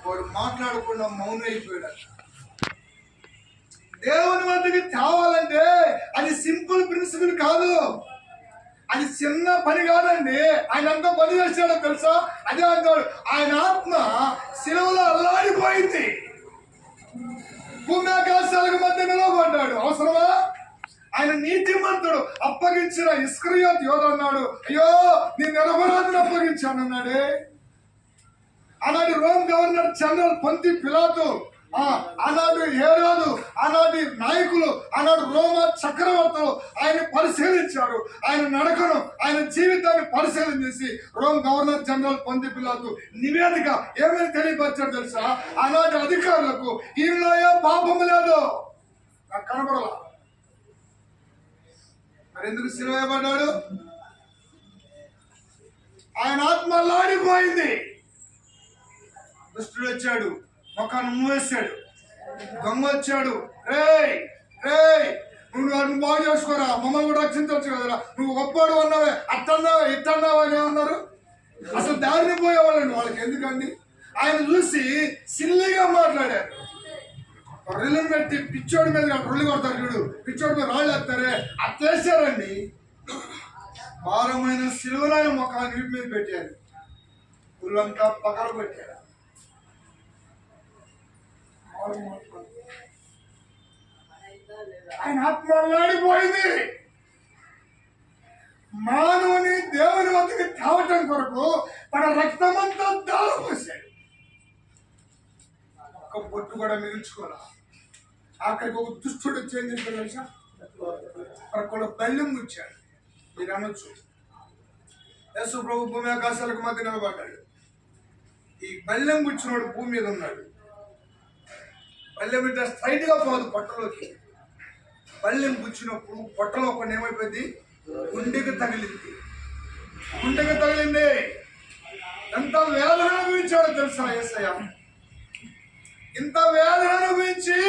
వాడు మాట్లాడకుండా మౌనం అయిపోయాడు. దేవుని వద్దకు తేవాలంటే అది సింపుల్ ప్రిన్సిపల్ కాదు, అది చిన్న పని కాదండి. ఆయన ఎంత పని చేశాడో తెలుసా? అదే అంటాడు, ఆయన ఆత్మ శిలువలో అల్లాడిపోయింది, భూమి ఆకాశాలకు మధ్య నిలబడ్డాడు. అవసరమా? ఆయన నీతిమంతుడు. అప్పగించిన ఇస్కరియోతు యోధ అన్నాడు, అయ్యో నీ నిరపరాధిని అప్పగించానన్నాడే. ఆనాటి రోమ్ గవర్నర్ జనరల్ పొంతి పిలాతు, ఆనాడు హేరోదు, ఆనాటి నాయకులు, ఆనాడు రోమ చక్రవర్తులు ఆయన పరిశీలించారు. ఆయన నడకను, ఆయన జీవితాన్ని పరిశీలన చేసి రోమ్ గవర్నర్ జనరల్ పొంతి పిలాతు నివేదిక ఏమని తెలియపరిచాడు తెలుసా? ఆనాటి అధికారులకు ఈయనలో ఏ పాపము లేదు, నాకు కనబడాల. మరి ఎందుకు శిలువ వేయబడ్డాడు? ఆయన ఆత్మ లాడిపోయింది. దుష్టుడు వచ్చాడు, మొక్కను మూవేశాడు. దొంగ వచ్చాడు, రేయ్ రేయ్ నువ్వు వాడిని బాగు చేసుకోరా, మమ్మల్ని కూడా రక్షించవచ్చు కదరా, నువ్వు గొప్పవాడు అన్నావే, అట్టన్నావే ఇట్టన్నావా అని ఏమన్నారు? అసలు దారిని పోయేవాళ్ళండి వాళ్ళకి. ఎందుకండి? ఆయన చూసి సిల్లిగా మాట్లాడారు. రొల్లెని పెట్టి పిచ్చోడి మీద రొల్లి కొడతారు చూడు, పిచ్చోడి మీద రాళ్ళు వేస్తారే, అట్టేసారండి. భారమైన సిలువలాయ మొక్క నీటి మీద పెట్టారు, పుల్లంతా పగలు పెట్టారు. ఆయన ఆత్మ లాడిపోయింది. మానవుని దేవుని వద్దకు తేవటం కొరకు తన రక్తమంతా దారిపోసాడు. ఒక్క బొట్టు కూడా మిగుల్చుకోరా. ఆఖరికి ఒక దుష్టుడు వచ్చి ఏం చెప్పాడు తెలుసా? అక్కడ బల్యం గుచ్చాడు. మీరు అనొచ్చు, యేసు ప్రభు భూమి ఆకాశాలకు మధ్య నిలబడ్డాడు. ఈ బల్యం గుచ్చినోడు భూమి మీద ఉన్నాడు. బల్యం ఇట్లా స్ట్రైట్ గా పోదు పొట్టలోకి. బల్యం గుచ్చినప్పుడు పొట్టలో కొన్ని ఏమైపోయింది? గుండెకి తగిలింది. గుండెకి తగిలింది. ఎంత వేదన అనుభవించాడో తెలుసా యేసయ్య? ఇంత వేదన అనుభవించి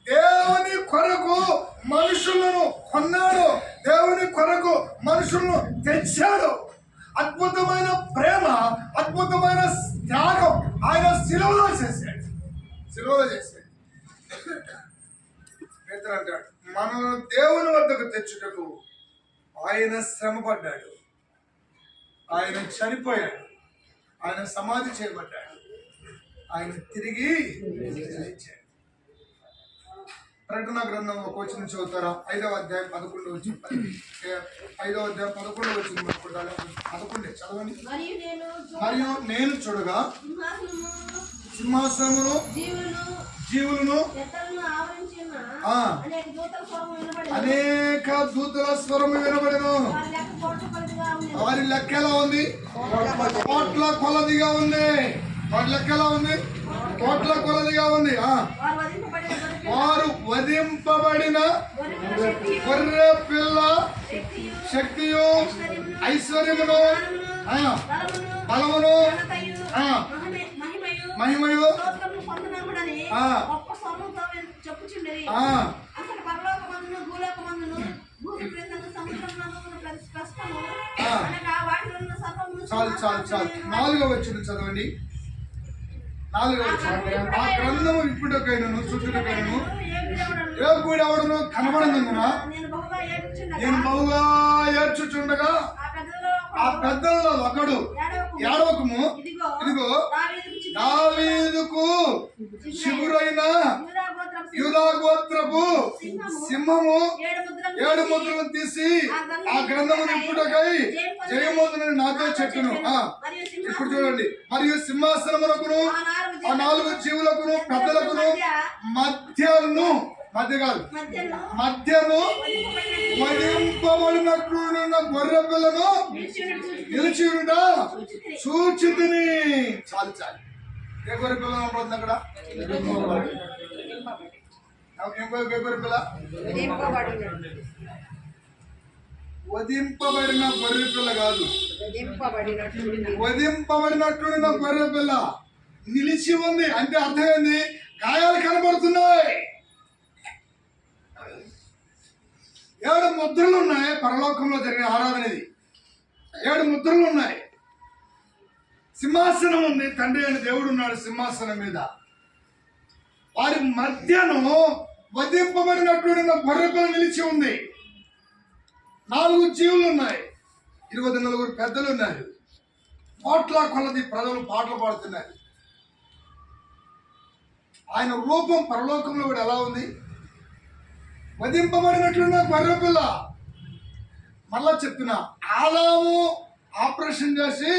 దేవుని కొరకు మనుషులను కొన్నాడు, దేవుని కొరకు మనుషులను తెచ్చాడు. అద్భుతమైన ప్రేమ, అద్భుతమైన త్యాగం ఆయన శిలువలో చేశాడు. శిలువలో చేశాడు. పేతురు అంటాడు, మనం దేవుని వద్దకు తెచ్చుటకు ఆయన శ్రమ పడ్డాడు, ఆయన చనిపోయాడు, ఆయన సమాధి చేయబడ్డాడు, ఆయన తిరిగి లేచాడు. ప్రకటన గ్రంథం ఒక వచనం చదువుతారా? 5వ అధ్యాయం 11 వచ్చి 5వ అధ్యాయం 11 వచ్చిన 11 చదవండి. మరియు నేను చూడగా సింహాసనమును జీవులను అనేక దూతల స్వరము వినబడెను. వారి లెక్క ఎలా ఉంది? కోట్ల కొలదిగా ఉంది. వారి లెక్క ఎలా ఉంది? కోట్ల కొలదిగా ఉంది. వారు వధింపబడిన గొర్రె పిల్ల శక్తియు, ఐశ్వర్యమును, బలమును, మహిమయు చాలు చాలు చాలు. 4వ వచనం చదవండి. 4వ వచనం. ఆ గ్రంథము ఇప్పుడకైనను చుట్టుకైనను ఏ కూడెవడను కనబడనందున నేను బహుగా ఏడ్చుచుండగా ఆ పెద్దల్లో ఒకడు, ఏడవకము, ఇదిగో దావీదుకు శిబురైన యూదా గోత్రపు సింహము 7 ముద్రలను తీసి ఆ గ్రంథమును ఇప్పుడకై జయమోదునని నాతో చెట్టును. ఇప్పుడు చూడండి. మరియు సింహాసనమునకును ఆ 4 జీవులకును పెద్దలకును మధ్య కాదు మధ్యను వధింపబడినట్లున్న గొర్రె పిల్లను నిలిచియుండ చూచితిని. చాలు చాలు. ఏ గొర్రె పిల్ల ఉంటుంది అక్కడ? గొర్రె పిల్ల వధింపబడిన గొర్రె పిల్ల కాదు, వధింపబడినట్లున్న గొర్రె పిల్ల నిలిచి ఉంది. అంటే అర్థమైంది, గాయాలు కనబడుతున్నాయి. 7 ముద్రలు ఉన్నాయి. పరలోకంలో జరిగిన ఆరాధనది 7 ముద్రలు ఉన్నాయి. సింహాసనం ఉంది, తండ్రి అయిన దేవుడు ఉన్నాడు సింహాసనం మీద. వారి మధ్యను వధింపబడినటువంటి గొర్రెపిల్ల నిలిచి ఉంది. 4 జీవులు ఉన్నాయి, 24 పెద్దలు ఉన్నారు. కోట్ల కొలది ప్రజలు పాటలు పాడుతున్నారు. ఆయన రూపం పరలోకంలో కూడా ఎలా ఉంది? వధింపబడినట్లున్న గొర్రెపిల్ల. మళ్ళా చెప్తున్నా, ఆదాము ఆపరేషన్ చేసి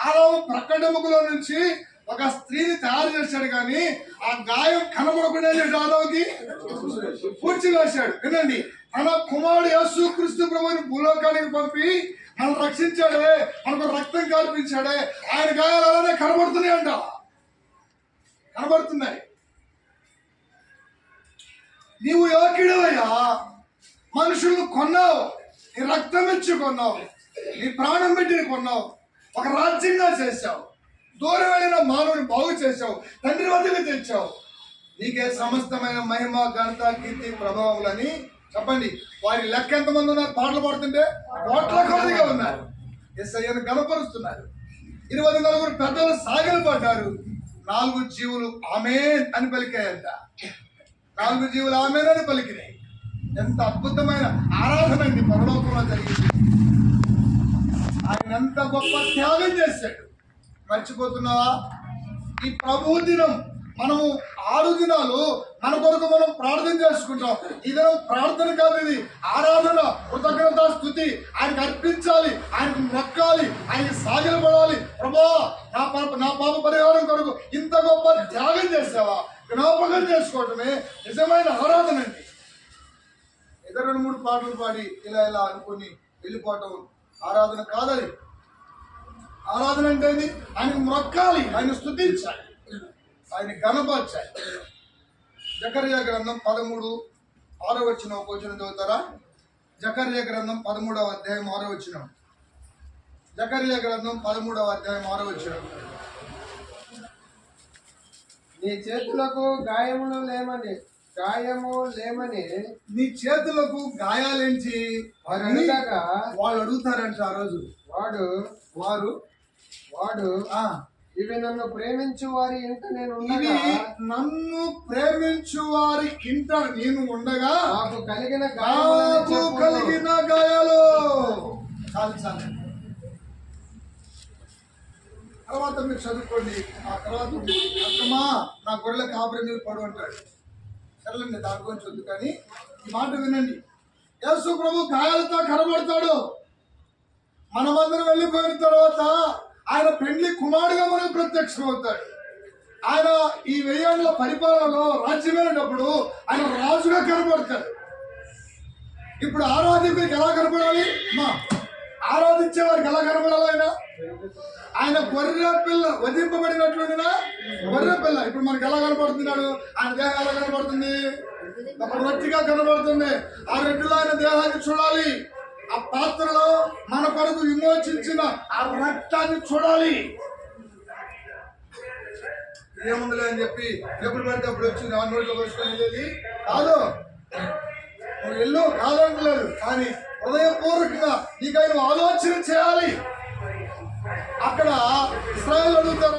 ఆదాము ప్రక్కడెముకలో నుంచి ఒక స్త్రీని తయారు చేశాడు, కానీ ఆ గాయం కనబడకుండా ఆదాముకి పూడ్చి వేశాడు. వినండి, తన కుమారుడు యేసుక్రీస్తు ప్రభువుని భూలోకానికి పంపి మనం రక్షించాడే, మనకు రక్తం కార్పించాడే, ఆయన గాయాలు అలానే కనబడుతున్నాయంట, కనబడుతున్నాయి. నీవు యోగ్యుడవయ్యా, మనుషులను కొన్నావు, నీ రక్తం ఇచ్చి కొన్నావు, నీ ప్రాణం పెట్టి కొన్నావు, ఒక రాజ్యంగా చేశావు, దూరం వెళ్ళిన మానవుని బాగు చేశావు, తండ్రి వద్దకు తెచ్చావు. నీకే సమస్తమైన మహిమ, ఘనత, కీర్తి, ప్రభావములని చెప్పండి. వారి లెక్క ఎంతమంది ఉన్నారు? పాటలు పాడుతుంటే కోట్ల కొలదిగా ఉన్నారు. యేసయ్యను గణపరుస్తున్నారు. 24 పెద్దలు సాగిలు పడ్డారు. 4 జీవులు ఆమేన్ అని పలికాయంట. 4 జీవులు ఆమేన్ అని పలికినాయి. ఎంత అద్భుతమైన ఆరాధన అండి పరలోకంలో జరిగింది. ఆయన ఎంత గొప్ప త్యాగం చేశాడు. మర్చిపోతున్నావా? ఈ ప్రభు దినం మనము 6 దినాలు మన కొరకు మనం ప్రార్థన చేసుకుంటాం. ఈ దినం ప్రార్థన కాదు, ఇది ఆరాధన, కృతజ్ఞత, స్తుతి ఆయనకు అర్పించాలి, ఆయనకు మొక్కాలి, ఆయనకి సాగిలపడాలి. ప్రభా, నా పాప పరిహారం కొరకు ఇంత గొప్ప త్యాగం చేసావా? జ్ఞాపకం చేసుకోవటమే నిజమైన ఆరాధన అండి. 2-3 పాటలు పాడి ఇలా అనుకుని వెళ్ళిపోవటం ఆరాధన కాదని. ఆరాధన అంటే ఆయనకు మొక్కాలి, ఆయన స్తుతించాలి, ఆయన గణపరచాలి. జకర్యా గ్రంథం 13:6 ఒక వచనం చదువుతారా? జకర్యా గ్రంథం 13వ అధ్యాయం 6వ వచనం. జకర్యా గ్రంథం 13వ అధ్యాయం 6వ వచనం. నీ చేతులకు గాయము లేమని నీ చేతులకు గాయాలేంచి వాళ్ళు అడుగుతారంట. ఆ రోజు వాడు ఇవి నన్ను ప్రేమించు వారి ఇంట నేను ఉండగా నాకు కలిగిన గాయాలు. చాలు. తర్వాత మీరు చదువుకోండి. ఆ తర్వాత అత్తమ్మా నా గొర్రెల కాపురి మీరు పడు అంటాడు. సరేనండి, దాని గురించి వద్దు, కానీ ఈ మాట వినండి. యేసు ప్రభు గాయాలతో కనబడతాడు. మనమందరం వెళ్ళిపోయిన తర్వాత ఆయన పెండ్లి కుమారుడుగా మనకు ప్రత్యక్షం అవుతాడు. ఆయన ఈ 1000 ఏళ్ల పరిపాలనలో రాజ్యమైనప్పుడు ఆయన రాజుగా కనబడతాడు. ఇప్పుడు ఆరాధికుడికి ఎలా కనబడాలి? ఆరాధించే వారికి ఎలా కనబడాలి? ఆయన గొర్రె పిల్ల, వధింపబడినట్లుండినా గొర్రె పిల్ల. ఇప్పుడు మనకి ఎలా కనబడుతున్నాడు? ఆయన దేహం ఎలా కనబడుతుంది? ఒక రొట్టిగా కనబడుతుంది. ఆ రొట్టెలో ఆయన దేహాన్ని చూడాలి. ఆ పాత్రలో మన కొరకు విమోచించిన ఆ రక్తాన్ని చూడాలి. ఏముందిలే అని చెప్పి ఎప్పుడు పడితే అప్పుడు వచ్చి నా నోట్లో వేసుకొని వెళ్ళేది కాదు. నువ్వు ఎల్లు కాదంటలేదు, కానీ హృదయపూర్వకంగా నీకైనా ఆలోచన చేయాలి. అక్కడ ఇశ్రాయేలు అడుగుతారు.